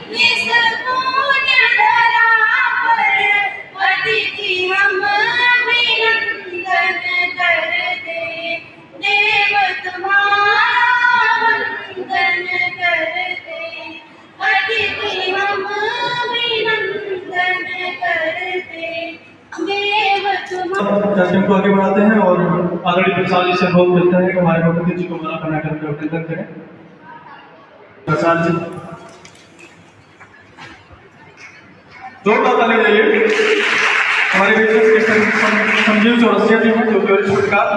इस पुण्य धरा पर अतिथि हम अभिनंदन करते, देव तुम्हारा वंदन करते, अतिथि हम अभिनंदन करते, देव तुम्हारा। दर्शन को आगे बढ़ाते हैं और आदरणीय प्रसाद जी से अनुरोध करते हैं कि हमारे भगवती जी को माला पहना करके अभिनंदन करें। प्रसाद जी जोरदार ताली बजाइए। हमारे बीच में संजीव चौरसिया जी हैं जो वरिष्ठ पत्रकार,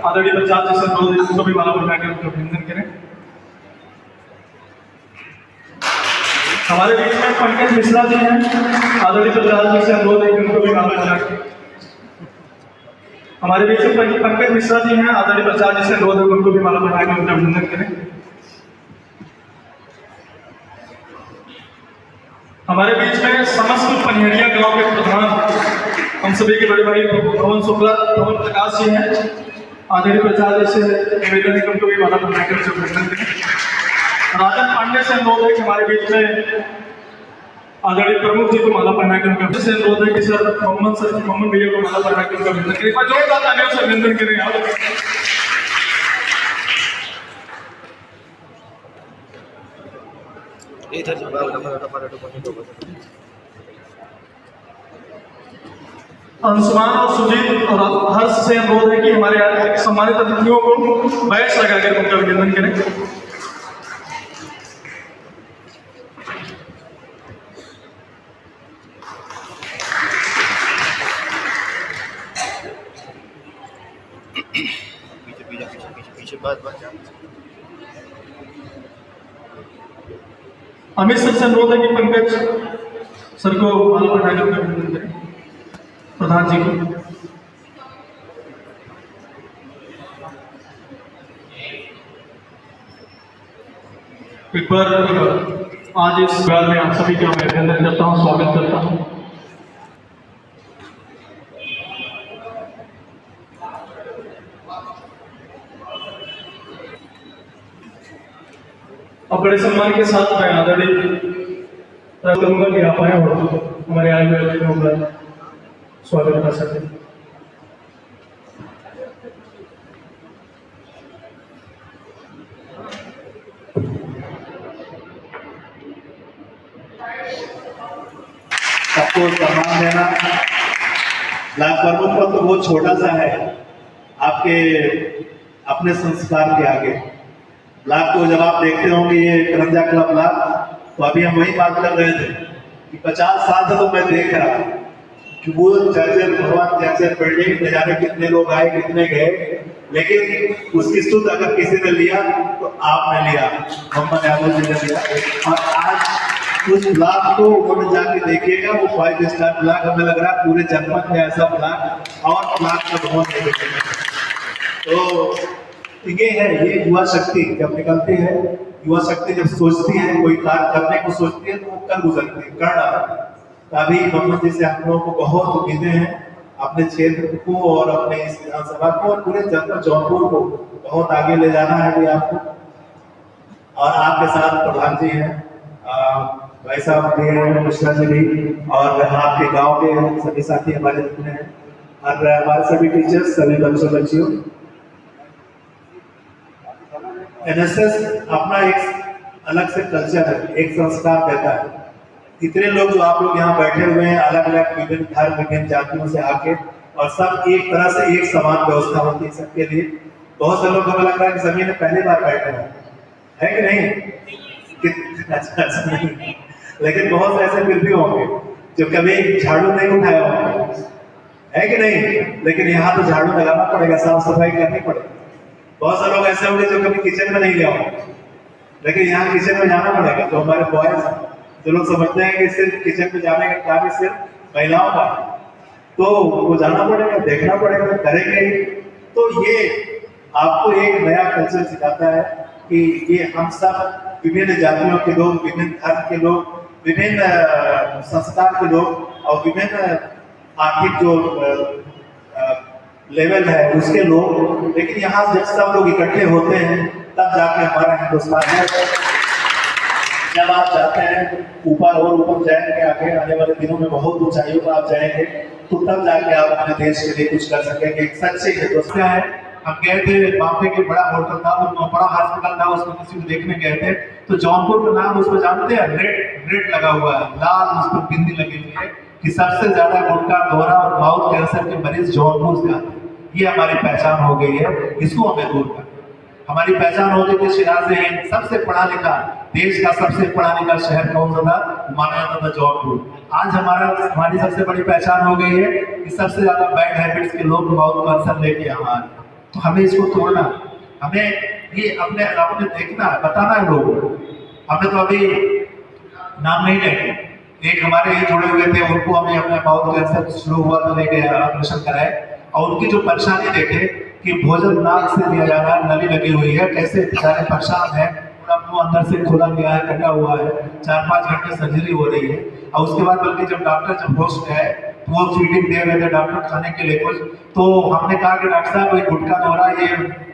आदरणीय प्रसाद जी से अनुरोध है उनको भी माला पहना करके अभिनंदन करें। हमारे बीच में पंकज मिश्रा जी हैं, आदरणीय प्रसाद जी से अनुरोध है उनको भी माला पहना करें। हमारे बीच में पंकज मिश्रा जी हैं, आदरणीय प्रसाद जी से अनुरोध है उनको भी माला पहना कर अभिनंदन करें। हमारे बीच में समस्त पनिहरिया गांव के प्रधान हम सभी के बड़े भाई पवन शुक्ला, पवन प्रकाश जी हैं, आदरणीय प्रसाद जी से निवेदन है उनको भी माला पहना कर अभिनंदन करें। राजन पांडे से अनुरोध है कि हमारे बीच में आदरणीय प्रमुख जी को माला पहना कर से अनुरोध है कि सर मोहम्मद भैया को माला पहना कर अभिनंदन करें। जोरदार तालियों से अभिनंदन करें आप। अंशुमान और सुजीत और हर्ष से अनुरोध है कि हमारे सम्मानित अतिथियों को बैच लगाकर उनका अभिनंदन करें। अमित सर से अनुरोध है कि पंकज सर को माला पहना कर अभिनंदन करें प्रधान जी को। एक बार आज इस बार में आप सभी का मैं अभिनंदन करता हूँ, स्वागत करता हूँ। अब बड़े सम्मान के साथ मैं आदरणीय करूंगा कि आप आए और हमारे आए हुए अतिथियों का स्वागत कर सकें। सबको सम्मान देना ब्लॉक प्रमुख पद तो बहुत छोटा सा है आपके अपने संस्कार के आगे। ब्लॉक को जब आप देखते होंगे ये करंजा क्लब ब्लॉक, तो अभी हम वही बात कर रहे थे कि 50 साल से तो मैं देख रहा कि वो जर्जर भवन जर्जर बिल्डिंग न जाने कितने लोग आए कितने गए, लेकिन उसकी स्तुत अगर किसी ने लिया तो आपने लिया, मोहम्मद यादव जी ने लिया। और आज उस ब्लॉक को उन्होंने जाके देखिएगा, वो 5 स्टार ब्लॉक हमें लग रहा है पूरे जनपद में ऐसा ब्लॉक और ब्लॉक का भवन नहीं देखेंगे। तो ये है, ये युवा शक्ति जब निकलती है, युवा शक्ति जब सोचती है कोई कार्य करने को सोचती है तो वो कर गुजरती है, कर डालती है। अभी मोहम्मद जी से हम लोगों को बहुत उम्मीदें हैं, अपने क्षेत्र को और अपने इस विधानसभा को और पूरे जनपद जौनपुर को बहुत आगे ले जाना है भी आपको। और आपके साथ प्रधान जी हैं, भाई साहब भी हैं, मिश्रा जी भी, और आपके गांव के सभी साथी हमारे जितने हैं, और हमारे सभी टीचर्स, सभी बच्चों बच्चियों। एनएसएस अपना एक अलग से कल्चर है, एक संस्कार देता है। इतने लोग जो आप लोग यहाँ बैठे हुए हैं, अलग अलग विभिन्न धर्म विभिन्न जातियों से आके, और सब एक तरह से एक समान व्यवस्था होती है सबके लिए। बहुत से लोग हमें लग रहा है कि सभी ने पहली बार बैठे हैं, है कि नहीं? अच्छा नहीं, लेकिन बहुत से ऐसे फिर भी होंगे जो कभी झाड़ू नहीं उठाया होंगे, है कि नहीं? लेकिन यहाँ तो झाड़ू लगाना पड़ेगा, साफ सफाई करनी पड़ेगी। बहुत से लोग ऐसे होंगे जो कभी किचन में नहीं गया होंगे, लेकिन यहाँ किचन में जाना पड़ेगा। तो हमारे बॉयज जो लोग समझते हैं कि सिर्फ किचन में जाने का कार्य सिर्फ महिलाओं का, तो वो जाना पड़ेगा, देखना पड़ेगा, करेंगे ही। तो ये आपको एक नया कल्चर सिखाता है कि ये हम सब विभिन्न जातियों के लोग, विभिन्न धर्म के लोग, विभिन्न संस्कार के लोग और विभिन्न आर्थिक जो लेवल है उसके लोग, लेकिन यहाँ जब सब लोग इकट्ठे होते हैं तब जाके हमारा हिंदुस्तान है। जब आप जाते हैं ऊपर और ऊपर जाएंगे, आगे आने वाले दिनों में बहुत ऊंचाइयों पर आप जाएंगे, तो तब जाके आप अपने देश के लिए कुछ कर सकेंगे। एक सच्ची हिंदुस्तान है। हम गए थे वहाँ पे कि बड़ा होटल था, बड़ा हॉस्पिटल था, उसमें किसी को देखने गए थे, तो जौनपुर का नाम उस पर जानते हैं, रेड लगा हुआ है, लाल उस पर बिंदी लगी हुई है कि सबसे ज्यादा गुटखा, दोहरा और माउथ कैंसर के मरीज जौनपुर से आते हैं। ये हमारी पहचान हो गई है, इसको हमें दूर करना। हमारी पहचान हो गई कि सिराज हिंद सबसे पढ़ा लिखा, देश का सबसे पढ़ा लिखा शहर कौन सा था? माना जाता था जौनपुर। आज हमारी सबसे बड़ी पहचान हो गई है कि सबसे ज्यादा बैड हैबिट्स के लोग माउथ कैंसर लेके आ। तो हमें इसको तोड़ना, हमें ये अपने देखना, बताना है लोगों को। हमें तो अभी नाम नहीं लेंगे, एक हमारे ही जुड़े हुए थे, उनको हमें अपने माउथ कैंसर शुरू हुआ तो लेके ऑपरेशन कराए, और उनकी जो परेशानी देखे कि भोजन नाक से दिया जा रहा है, नली लगी हुई है, कैसे बेचारे परेशान है, पूरा मुंह अंदर से खुला गया है, कटा हुआ है, 4-5 घंटे सर्जरी हो रही है। और उसके बाद बल्कि जब डॉक्टर जब होश में आए तो वो फीडिंग दे रहे थे डॉक्टर खाने के लिए कुछ, तो हमने कहा कि डॉक्टर साहब ये गुटखा दोहरा ये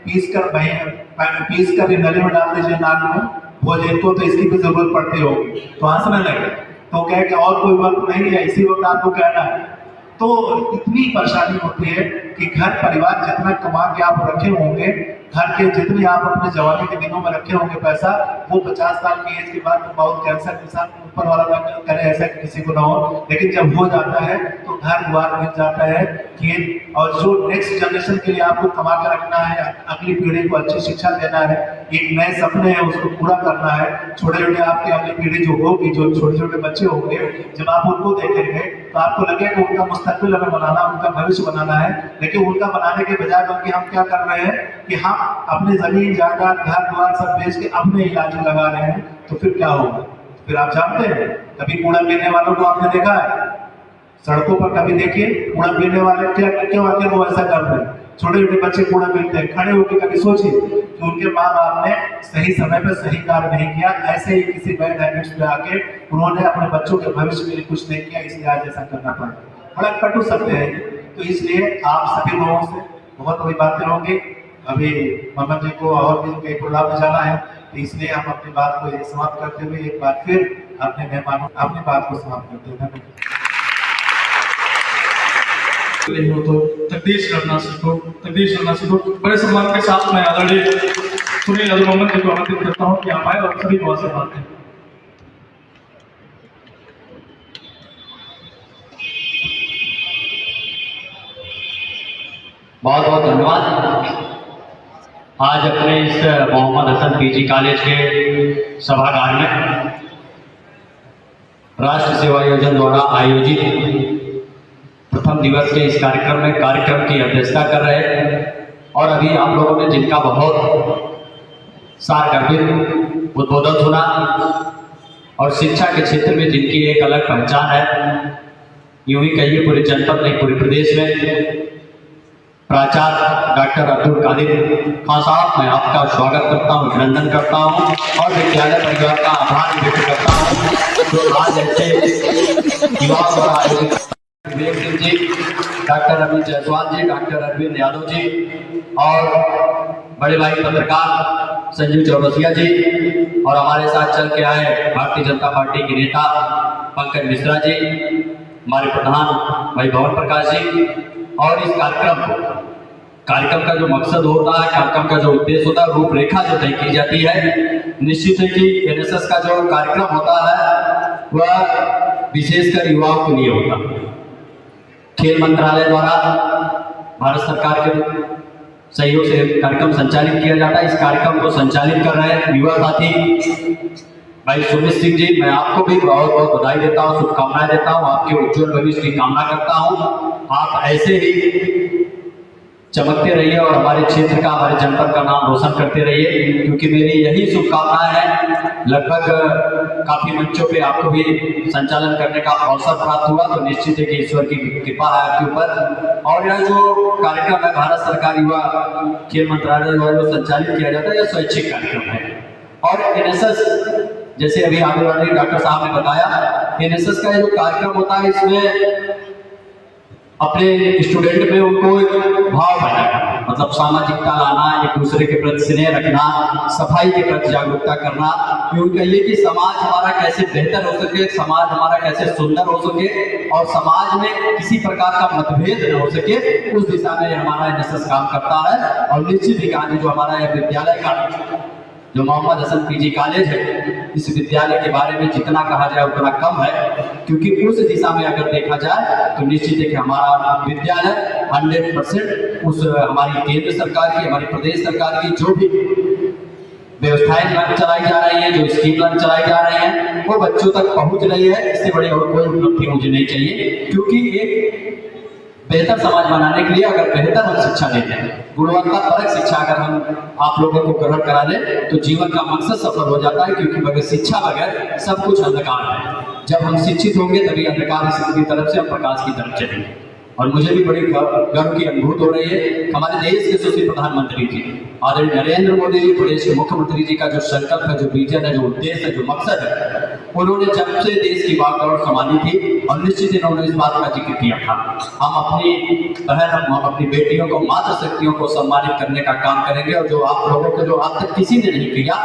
पीस कर ये नली में डाल दीजिए नाक में, भोजन को तो इसकी भी जरूरत पड़ती होगी। तो हंसने लगे, तो कहे कि और कोई वक्त नहीं है, इसी वक्त आपको कहना है। तो इतनी परेशानी होती है कि घर परिवार जितना कमा के आप रखे होंगे, घर के जितने आप अपने जवानी के दिनों में रखे होंगे पैसा, वो 50 साल की एज के बाद माउथ कैंसर के साथ ऊपर वाला ना करे, ऐसा किसी को ना हो। लेकिन जब हो जाता है तो घर द्वार मिल जाता है कि, और जो नेक्स्ट जनरेशन के लिए आपको कमा के रखना है, अगली पीढ़ी को अच्छी शिक्षा देना है, एक नए सपने हैं उसको पूरा करना है। छोटे छोटे आपकी अगली पीढ़ी जो होगी, जो छोटे छोटे बच्चे होंगे, जब आप उनको देखेंगे तो आपको लगेगा उनका मुस्तकबिल हमें बनाना, उनका भविष्य बनाना है। लेकिन उनका बनाने के बजाय बल्कि हम क्या कर रहे हैं कि हम अपनी जमीन जायदाद घर द्वार सब बेच के अपने इलाज में लगा रहे हैं। तो फिर क्या होगा? फिर आप जानते हैं, कभी कूड़ा पीने वालों को आपने देखा है सड़कों पर? कभी देखिए कूड़ा पीने वाले क्यों आके वो ऐसा कर रहे हैं? छोटे छोटे बच्चे कूड़ा पीते हैं, खड़े होकर कभी सोचिए कि उनके माँ बाप ने सही समय पर सही कार्य नहीं किया, ऐसे ही किसी बैड हैबिट्स पे आके उन्होंने अपने बच्चों के भविष्य के लिए कुछ नहीं किया, इसलिए आज ऐसा करना पड़ा। बड़ा कटु सत्य है। तो इसलिए आप सभी लोगों से बहुत बड़ी बातें होंगी। अभी ममता जी को और भी कई प्रोग्राम में जाना है, तो इसलिए हम अपनी बात को समाप्त करते हुए एक बार फिर अपने मेहमानों अपनी बात को समाप्त करते हैं। हो तो तकदीर करना सीखो, तकदीर करना सीखो। बड़े सम्मान के साथ मैं आदरणीय सुनील अब्दुल मोहम्मद जी को आमंत्रित करता हूँ कि आप आए और सभी को आशीर्वाद दें। बहुत बहुत धन्यवाद। आज अपने इस मोहम्मद हसन पीजी कॉलेज के सभागार में राष्ट्र सेवा योजना द्वारा आयोजित प्रथम दिवस के इस कार्यक्रम की अध्यक्षता कर रहे हैं, और अभी आप लोगों ने जिनका बहुत सारगर्भित उद्बोधन सुना और शिक्षा के क्षेत्र में जिनकी एक अलग पहचान है, यूं ही कहिए पूरे जनपद नहीं पूरे प्रदेश में, प्राचार्य डॉक्टर अब्दुल कादिर खान साहब, मैं आपका स्वागत करता हूँ, अभिनंदन करता हूँ और विद्यालय परिवार का आभार व्यक्त करता हूँ जो आज ऐसे युवाओं द्वारा आयोजित विवेक सिंह जी, डॉक्टर रवि जायसवाल जी, डॉक्टर अरविंद यादव जी और बड़े भाई पत्रकार संजीव चौरसिया जी, और हमारे साथ चल के आए भारतीय जनता पार्टी के नेता पंकज मिश्रा जी, हमारे प्रधान भाई भवन प्रकाश जी। और इस कार्यक्रम का जो मकसद होता है, कार्यक्रम का जो उद्देश्य होता है, रूपरेखा जो तय की जाती है, निश्चित है कि एनएसएस का जो कार्यक्रम होता है वह विशेषकर युवाओं के लिए होता है। खेल मंत्रालय द्वारा भारत सरकार के सहयोग से कार्यक्रम संचालित किया जाता है। इस कार्यक्रम को संचालित कर रहे हैं युवा साथी भाई सुमित सिंह जी, मैं आपको भी बहुत बहुत बधाई देता हूँ, शुभकामनाएं देता हूँ, आपके उज्जवल भविष्य की कामना करता हूँ। आप ऐसे ही चमकते रहिए और हमारे क्षेत्र का, हमारे जनपद का नाम रोशन करते रहिए, क्योंकि मेरी यही शुभकामनाएं हैं। लगभग काफी मंचों पे आपको भी संचालन करने का अवसर प्राप्त हुआ, तो निश्चित है कि ईश्वर की कृपा है आपके ऊपर। और यह जो कार्यक्रम है भारत सरकार युवा खेल मंत्रालय द्वारा जो संचालित किया जाता है, यह स्वैच्छिक कार्यक्रम है। और एनएसएस, जैसे अभी आगे वाले डॉक्टर साहब ने बताया, एनएसएस का जो कार्यक्रम होता है इसमें अपने स्टूडेंट में उनको एक भाव पैदा करना, मतलब सामाजिकता लाना, एक दूसरे के प्रति स्नेह रखना, सफाई के प्रति जागरूकता करना, यूँ कहिए कि समाज हमारा कैसे बेहतर हो सके, समाज हमारा कैसे सुंदर हो सके और समाज में किसी प्रकार का मतभेद न हो सके, उस दिशा में हमारा एनएसएस काम करता है। और निश्चित ही कहा जो हमारा यह विद्यालय का जो मोहम्मद हसन पीजी कॉलेज है, इस विद्यालय के बारे में जितना कहा जाए उतना कम है, क्योंकि उस दिशा में अगर देखा जाए तो निश्चित है कि हमारा विद्यालय 100% उस हमारी केंद्र सरकार की, हमारी प्रदेश सरकार की जो भी व्यवस्थाएं चलाई जा रही है, जो स्कीम चलाई जा रही है, वो बच्चों तक पहुंच रही है। इससे बड़ी और कोई उपलब्धि मुझे नहीं चाहिए, क्योंकि एक बेहतर समाज बनाने के लिए अगर बेहतर हम शिक्षा देते हैं, गुणवत्तापरक शिक्षा अगर हम आप लोगों को ग्रहण करा दें तो जीवन का मकसद सफल हो जाता है। क्योंकि बगैर शिक्षा बगैर सब कुछ अंधकार है। जब हम शिक्षित होंगे तभी अंधकार की तरफ से हम प्रकाश की तरफ चलेंगे। और मुझे भी बड़ी गर्व की अनुभूति हो रही है। हमारे देश के यशस्वी प्रधानमंत्री जी आदरणीय नरेंद्र मोदी जी, प्रदेश के मुख्यमंत्री जी का जो संकल्प है, जो विजन है, जो उद्देश्य है, जो मकसद है, उन्होंने जब से देश की बागडोर संभाली थी और निश्चित इन्होंने इस बात का जिक्र किया था, हम अपनी बहन, हम अपनी बेटियों को, मातृ शक्तियों को सम्मानित करने का काम करेंगे। और जो आप लोगों को जो आज तक किसी ने नहीं किया,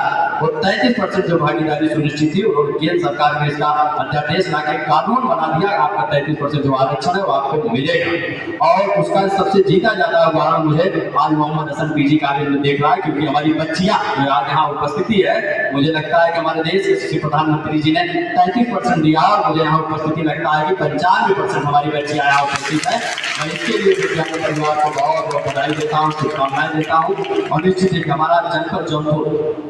वो 33% जो भागीदारी सुनिश्चित थी, उन्होंने केंद्र सरकार ने इसका अध्यादेश ला के कानून बना दिया। आपका 33% जो आरक्षण है वो आपको मिलेगा। और उसका सबसे जीता जाता है उदाहरण मुझे आज मोहम्मद हसन पीजी कॉलेज में देख रहा है, क्योंकि हमारी बच्चियां जो आज यहाँ उपस्थिति है, मुझे लगता है कि हमारे देश के प्रधानमंत्री जी ने 33% दिया और मुझे यहाँ उपस्थिति लगता है कि 95% हमारी बच्चियां यहाँ उपस्थित है। मैं इसके लिए विद्यालय परिवार को बहुत बहुत बधाई देता हूँ, शुभकामनाएं देता हूँ। और निश्चित ही हमारा जनपद जौनपुर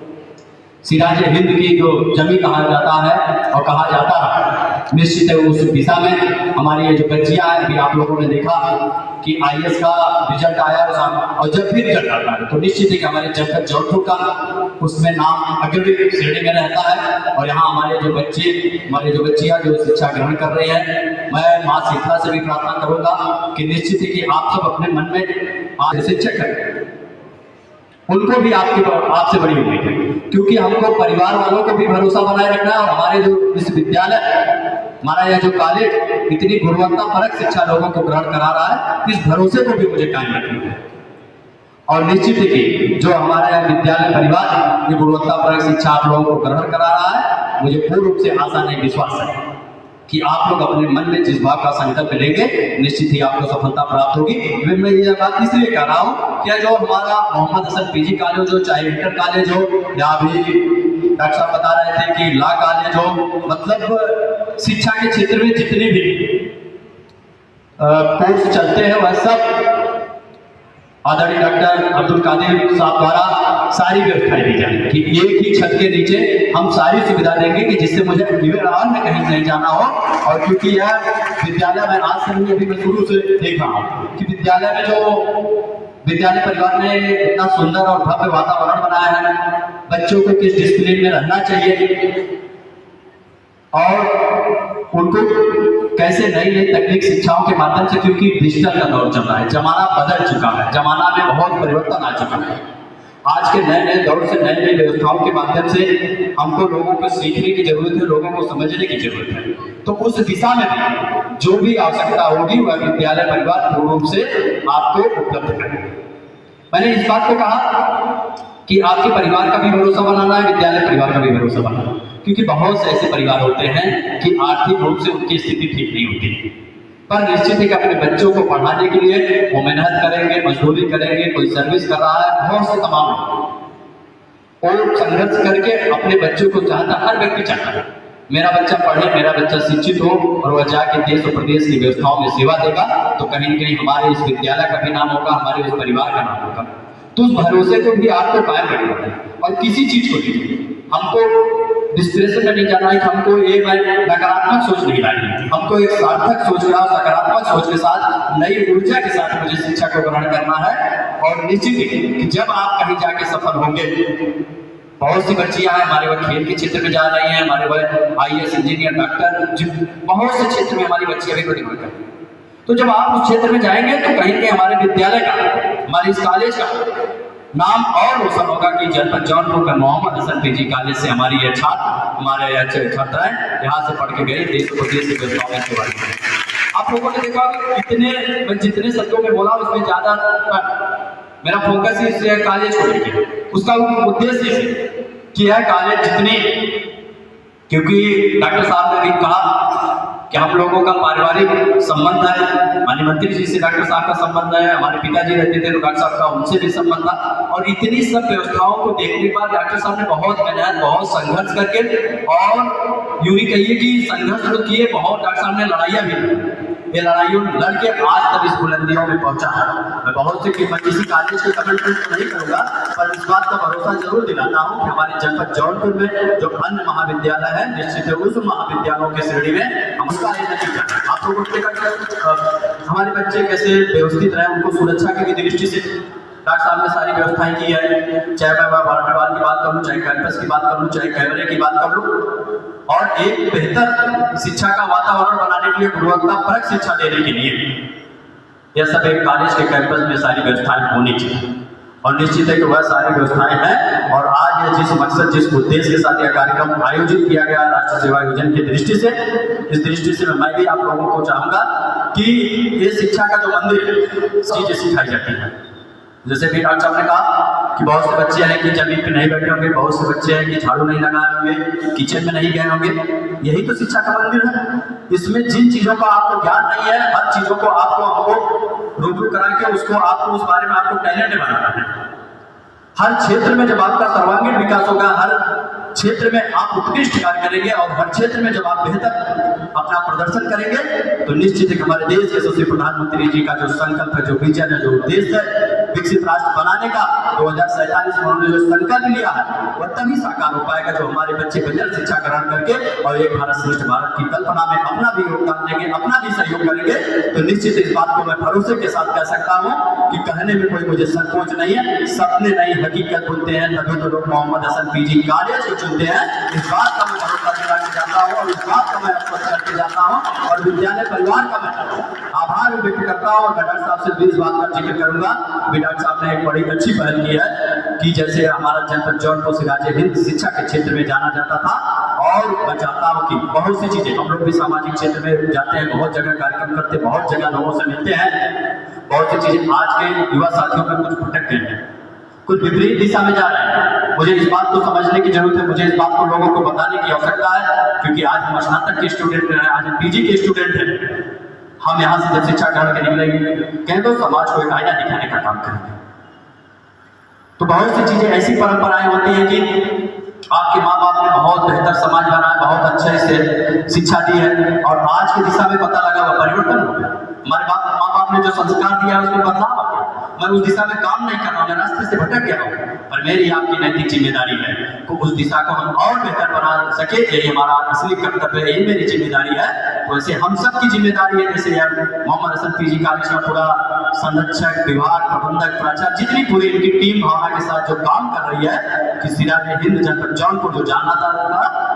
सिराज हिंद की जो जमी कहा जाता है और कहा जाता है, निश्चित है उस दिशा में हमारी ये जो बच्चियां हैं, भी आप लोगों ने देखा कि आईएएस का रिजल्ट आया और जब भी रिजल्ट आता है तो निश्चित है कि हमारे जनपद जौनपुर का उसमें नाम अग्रणी श्रेणी में रहता है। और यहाँ हमारे जो बच्चियां जो शिक्षा ग्रहण कर रही हैं, मैं माँ शीतला से भी प्रार्थना करूंगा कि निश्चित है कि आप सब अपने मन में आज शिक्षक है, उनको भी आपसे बड़ी उम्मीद है, क्योंकि हमको परिवार वालों को भी भरोसा बनाए रखना है। और हमारे जो इस विद्यालय, हमारा यह जो कॉलेज इतनी गुणवत्तापरक शिक्षा लोगों को ग्रहण करा रहा है, इस भरोसे को भी मुझे कायम रखना है। और निश्चित है कि जो हमारा यह विद्यालय परिवार ये गुणवत्तापरक शिक्षा आप लोगों को ग्रहण करा रहा है, मुझे पूर्ण रूप से आशा नहीं, विश्वास है कि आप लोग अपने मन में जिस बात का संकल्प लेंगे, निश्चित ही आपको सफलता प्राप्त होगी। मैं ये बात इसलिए कह रहा हूँ कि जो हमारा मोहम्मद हसन पीजी कॉलेज हो, चाहे इंटर कॉलेज हो, या अभी डॉक्टर साहब बता रहे थे कि लॉ कॉलेज हो, मतलब शिक्षा के क्षेत्र में जितने भी कोर्स चलते हैं वह सब आदरणीय डॉक्टर अब्दुल कादिर साहब द्वारा सारी व्यवस्थाएं दी जाए कि एक ही छत के नीचे हम सारी सुविधा देंगे कि जिससे मुझे विवरण में कहीं नहीं जाना हो। और क्योंकि यह विद्यालय में आज से नहीं, अभी मैं शुरू से देख रहा हूँ कि विद्यालय में जो विद्यालय परिवार ने इतना सुंदर और भव्य वातावरण बनाया है, बच्चों को किस डिसिप्लिन में रहना चाहिए और उनको कैसे नई नई तकनीक शिक्षाओं के माध्यम से, क्योंकि डिजिटल का दौर चल रहा है, जमाना बदल चुका है, जमाना में बहुत परिवर्तन आ चुका है। आज के नए नए दौर से नई नई व्यवस्थाओं के माध्यम से हमको लोगों को सीखने की जरूरत है, लोगों को समझने की जरूरत है। तो उस दिशा में भी जो भी आवश्यकता होगी वह विद्यालय परिवार पूर्ण रूप से आपको उपलब्ध करेगा। मैंने इस बात को कहा कि आपके परिवार का भी भरोसा बनाना है, विद्यालय परिवार का भी भरोसा बनाना है, क्योंकि बहुत से ऐसे परिवार होते हैं कि आर्थिक रूप से उनकी स्थिति ठीक नहीं होती, पर निश्चित है कि अपने बच्चों को पढ़ाने के लिए वो मेहनत करेंगे, मजदूरी करेंगे, कोई सर्विस कर रहा है, बहुत से तमाम और संघर्ष करके अपने बच्चों को चाहता, हर व्यक्ति चाहता है मेरा बच्चा पढ़े, मेरा बच्चा शिक्षित हो और वह जाके देश और प्रदेश की व्यवस्थाओं में सेवा देगा, तो कहीं न कहीं हमारे इस विद्यालय का भी नाम होगा, हमारे इस परिवार का नाम होगा। तो उस भरोसे को भी आपको कायम रखना है और किसी चीज को नहीं, हमको डिस्प्रेशन में नहीं जाना है, हमको एक नकारात्मक सोच नहीं लानी है, हमको एक सार्थक सोच रहा सकारात्मक सोच के साथ, नई ऊर्जा के साथ मुझे शिक्षा को ग्रहण करना है। और निश्चित ही जब आप कहीं जाके सफल होंगे, बहुत सी बच्चियां हैं हमारे वह खेल के क्षेत्र में जा रही हैं, हमारे वह आईएएस इंजीनियर डॉक्टर, बहुत से क्षेत्र में हमारी बच्चियां भी बड़ी बढ़ गई। तो जब आप उस क्षेत्र में जाएंगे तो कहीं कहीं हमारे विद्यालय का, हमारे इस कॉलेज का नाम और रोशन होगा कि जनपद जौनपुर का मोहम्मद हसन पीजी कॉलेज से हमारी ये छात्र, हमारे छात्राएं यहाँ से पढ़ के गए, देश प्रदेश के व्यवस्थाओं में सेवा दी। आप लोगों ने देखा इतने, मैं जितने शब्दों में बोला उसमें ज्यादा मेरा फोकस ही इससे कॉलेज को लेकर, उसका उद्देश्य इसे कि है कॉलेज जितनी, क्योंकि डॉक्टर साहब ने भी कहा कि हम लोगों का पारिवारिक संबंध है, माननीय मंत्री जी से डॉक्टर साहब का संबंध है, हमारे पिताजी रहते थे तो डॉक्टर साहब का उनसे भी संबंध था, और इतनी सब व्यवस्थाओं को देखने के बाद डॉक्टर साहब ने बहुत मेहनत, बहुत संघर्ष करके, और यूं ही कहिए कि संघर्ष तो किए बहुत, डॉक्टर साहब ने लड़ाइयाँ भी, ये लड़ाइयों लड़ के आज तक इस बुलंदियों में पहुंचा है। मैं बहुत से मैं किसी कॉलेज के कमेंट नहीं करूंगा, पर इस बात का भरोसा जरूर दिलाता हूं कि हमारे जनपद जौनपुर में जो अन्य महाविद्यालय है, निश्चित है उस महाविद्यालयों की श्रेणी में हम उसका ये नतीजा आप लोगों को हमारे बच्चे कैसे व्यवस्थित रहे, उनको सुरक्षा की दृष्टि से डॉक्टर साहब ने सारी व्यवस्थाएं की है, चाहे मैं वार्ड की बात कर लूँ, चाहे कैंपस की बात कर लूँ, चाहे कैमरे की बात कर लूँ, और एक बेहतर शिक्षा का वातावरण बनाने के लिए, गुणवत्तापरक शिक्षा देने के लिए यह सब एक कॉलेज के कैंपस में सारी व्यवस्थाएं होनी चाहिए, और निश्चित है कि वह सारी व्यवस्थाएं हैं। और आज यह जिस मकसद, जिस उद्देश्य के साथ यह कार्यक्रम आयोजित किया गया राष्ट्रीय सेवा योजना की दृष्टि से, इस दृष्टि से मैं भी आप लोगों को चाहूंगा कि ये शिक्षा का जो मंदिर चीजें सिखाई जाती है, जैसे भी डॉक्टर साहब ने कहा कि बहुत से बच्चे हैं कि जमीन पे नहीं बैठे होंगे, बहुत से बच्चे हैं कि झाड़ू नहीं लगाए होंगे, किचन में नहीं गए होंगे, यही तो शिक्षा का मंदिर है। इसमें जिन चीजों का आपको ज्ञान नहीं है, हर चीजों को आपको रूबरू करा के उसको आपको उस बारे में आपको टैलेंट बनाना है। हर क्षेत्र में जब आपका सर्वांगीण विकास होगा, हर क्षेत्र में आप उत्कृष्ट कार्य करेंगे, और हर क्षेत्र में जब आप बेहतर अपना प्रदर्शन करेंगे, तो निश्चित है हमारे देश के यशस्वी प्रधानमंत्री जी का जो संकल्प है, जो विजन है, जो उद्देश्य है विकसित राष्ट्र बनाने का 2047 में उन्होंने जो संकल्प लिया है, वह तभी साकार हो पाएगा जो हमारे बच्चे बेहतर शिक्षा ग्रहण करके और एक भारत श्रेष्ठ भारत की कल्पना में अपना भी योगदान देंगे, अपना भी सहयोग करेंगे। तो निश्चित इस बात को मैं भरोसे के साथ कह सकता हूँ कि कहने में कोई मुझे संकोच नहीं है, सपने नहीं हकीकत बोलते हैं, तभी तो लोग मोहम्मद हसन पीजी कॉलेज को चुनते हैं। इस बात का मैं भरोसा दिला के जाता हूँ, और इस बात का मैं स्पष्ट करके जाता हूँ, और विद्यालय परिवार का मैं आभार व्यक्त करता हूँ। और डॉक्टर साहब से भी इस बात का जिक्र करूंगा, डॉक्टर साहब ने एक बड़ी अच्छी पहल की है कि जैसे हमारा जनपद जौनपुर सिराजे हिंद शिक्षा के क्षेत्र में जाना जाता था, और मैं चाहता हूँ कि बहुत सी चीजें हम लोग भी सामाजिक क्षेत्र में जाते हैं, बहुत जगह कार्यक्रम करते हैं, बहुत जगह लोगों से मिलते हैं, बहुत सी चीजें आज के युवा साथियों में कुछ भटक गई हैं, कुछ विपरीत दिशा में जा रहे हैं। मुझे इस बात को समझने की जरूरत है, मुझे इस बात को लोगों को बताने की आवश्यकता है, क्योंकि आज हम स्नातक के स्टूडेंट हैं, आज हम पीजी के स्टूडेंट हैं। हम यहाँ से जब शिक्षा ग्रहण के निकलेंगे, कहें तो समाज को एक आईना दिखाने का काम करेंगे। तो बहुत सी चीजें ऐसी परंपराएं होती हैं कि आपके माँ बाप ने बहुत बेहतर समाज बनाया, बहुत अच्छे से शिक्षा दी है, और आज की दिशा में पता लगा वह परिवर्तन हो गया। हमारे माँ बाप ने जो संस्कार दिया उसमें बदलाव आ गया, मैं उस दिशा में काम नहीं कर रहा हूँ, मैं रास्ते से भटक गया हूँ, पर मेरी आपकी नैतिक जिम्मेदारी है तो उस दिशा को हम और बेहतर बना सके, यही हमारा असली कर्तव्य है, यही मेरी जिम्मेदारी है। वैसे हम सब की जिम्मेदारी है, जैसे मोहम्मद हसन पीजी कॉलेज का पूरा संरक्षक, विभाग, प्रबंधक, प्राचार्य, जितनी पूरी इनकी टीम भावना के साथ जो काम कर रही है कि सिराजे हिंद जनपद जौनपुर जो जाना था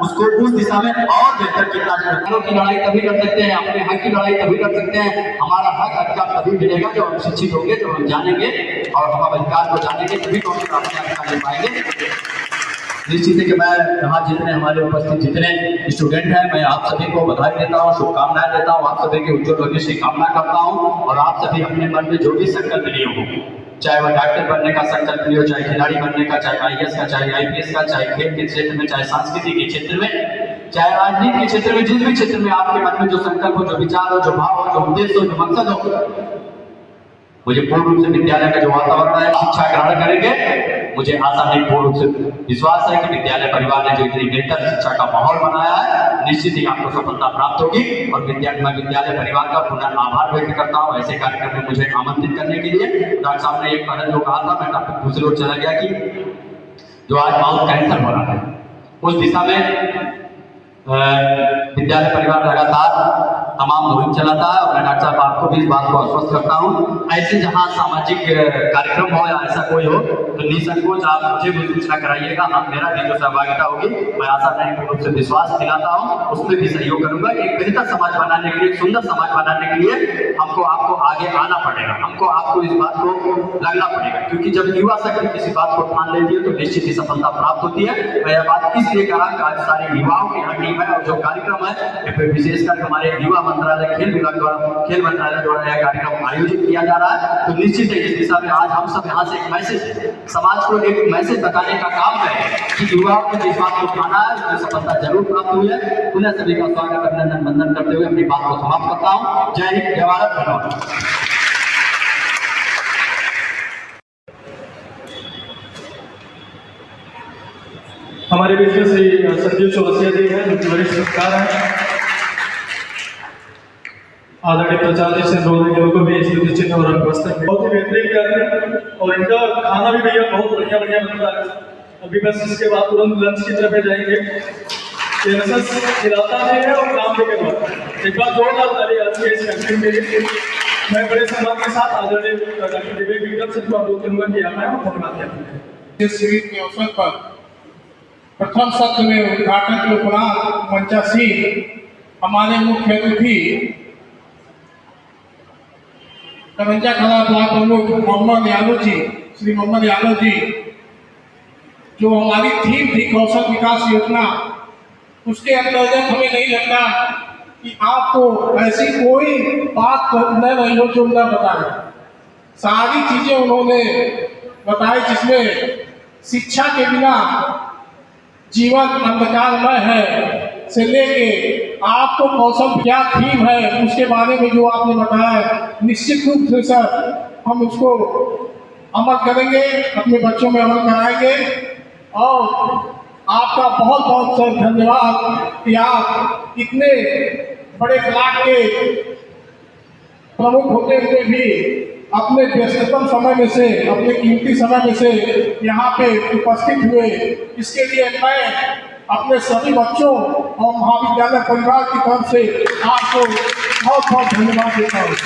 उसको उस दिशा में और बेहतर कितना जाए। की लड़ाई तभी कर सकते हैं, अपने हक की लड़ाई तभी कर सकते हैं, हमारा हक अधिकार तभी मिलेगा जब हम शिक्षित होंगे, जब हम जानेंगे और हम अधिकार को जानेंगे, तभी तो हम अपने अधिकार ले पाएंगे। निश्चित है कि मैं यहाँ जितने हमारे उपस्थित जितने स्टूडेंट हैं, मैं आप सभी को बधाई देता हूँ, शुभकामनाएं देता हूँ, आप सभी के उज्ज्वल भविष्य की कामना करता हूँ। और आप सभी अपने मन में जो भी संकल्प लिए हो, चाहे वह डॉक्टर बनने का संकल्प लियो, चाहे खिलाड़ी बनने का, चाहे IAS का, चाहे IPS का, चाहे खेल के क्षेत्र में, चाहे सांस्कृतिक के क्षेत्र में, चाहे राजनीति के क्षेत्र में, जिस भी क्षेत्र में आपके मन में जो संकल्प हो, जो विचार हो, जो भाव हो, जो उद्देश्य हो, जो मकसद हो, मुझे पूर्ण रूप से विद्यालय का जो वातावरण है शिक्षा ग्रहण करेंगे। मुझे आशा नहीं, पूर्ण रूप से विश्वास है कि विद्यालय परिवार ने जो इतनी बेहतर शिक्षा का माहौल बनाया है, निश्चित ही आपको सफलता प्राप्त होगी। और मैं विद्यालय परिवार का पुनः आभार व्यक्त करता हूँ ऐसे कार्यक्रम में मुझे आमंत्रित करने के लिए। डॉक्टर साहब ने एक पहले जो कहा था, मैं टॉपिक दूसरी ओर चला गया कि जो आज माउथ कैंसर हो रहा है, उस दिशा में विद्यालय परिवार लगातार तमाम मुहिम चलाता है। और मैं डॉक्टर साहब आपको भी इस बात को आश्वस्त करता हूँ, ऐसे जहाँ सामाजिक कार्यक्रम हो या ऐसा कोई हो तो निसंकोच आप मुझे भी सूचना कराइएगा, आप मेरा भी जो सहभागिता होगी, मैं आशा नहीं पूर्ण रूप से विश्वास दिलाता हूँ, उसमें भी सहयोग करूंगा कि एक बेहतर समाज बनाने के लिए, सुंदर समाज बनाने के लिए हमको आपको आगे आना पड़ेगा, हमको आपको इस बात को लगना पड़ेगा, क्योंकि जब युवा शक्ति किसी बात को ठान लेती है तो निश्चित ही सफलता प्राप्त होती है। मैं यह बात इसलिए कहा कि आज सारे युवाओं की यहाँ टीम है और जो कार्यक्रम है विशेषकर हमारे युवा मंत्रालय खेल मंत्रालय द्वारा यह कार्यक्रम आयोजित किया जा रहा है। तो निश्चित है इस दिशा में आज हम सब यहाँ से एक मैसेज, समाज को एक मैसेज बताने का काम है कि युवाओं को जिस बात को उठाना है उसमें सफलता जरूर प्राप्त हुई है। पुनः सभी का स्वागत अभिनंदन वंदन करते हुए अपनी बात को समाप्त करता हूँ। जय हिंद, जय भारत, धन्यवाद। हमारे बीच में श्री संजीव चौरसिया जी हैं, जो कि वरिष्ठ पत्रकार हैं। आदरणीय प्रचार जी से अनुरोध है कि उनको भी स्मृति चिन्ह और पुस्तक बहुत ही बेहतरीन कार्य, और इनका खाना भी भैया बहुत बढ़िया बढ़िया बनता है। अभी बस इसके बाद तुरंत लंच की तरफ जाएंगे। खिलाता भी है और काम भी करवाता है। एक बार जोरदार ताली आती है इस कैंटीन के लिए। मैं बड़े सम्मान के साथ आदरणीय डॉक्टर विवेक विक्रम सर को अनुरोध करूंगा कि आना है और धन्यवाद दें। इस शिविर के अवसर पर प्रथम सत्र में उद्घाटन के उपरांत मंचासीन हमारे मुख्य अतिथि करंजा कला ब्लॉक प्रमुख मोहम्मद यादव जी, श्री मोहम्मद यादव जी, जो हमारी थीम थी कौशल विकास योजना, उसके अंतर्गत हमें नहीं लगता कि आपको ऐसी कोई बात न रही हो जो न बताए। सारी चीजें उन्होंने बताई जिसमें शिक्षा के बिना जीवन अंधकारमय है से लेके आपको कौशल क्या थीम है उसके बारे में जो आपने बताया, निश्चित रूप से सर हम उसको अमल करेंगे, अपने बच्चों में अमल कराएंगे। और आपका बहुत बहुत सर धन्यवाद कि आप इतने बड़े ब्लॉक के प्रमुख होते हुए भी अपने व्यस्ततम समय में से, अपने कीमती समय में से यहाँ पे उपस्थित हुए। इसके लिए मैं अपने सभी बच्चों और महाविद्यालय परिवार की तरफ से आपको बहुत बहुत धन्यवाद देता हूँ।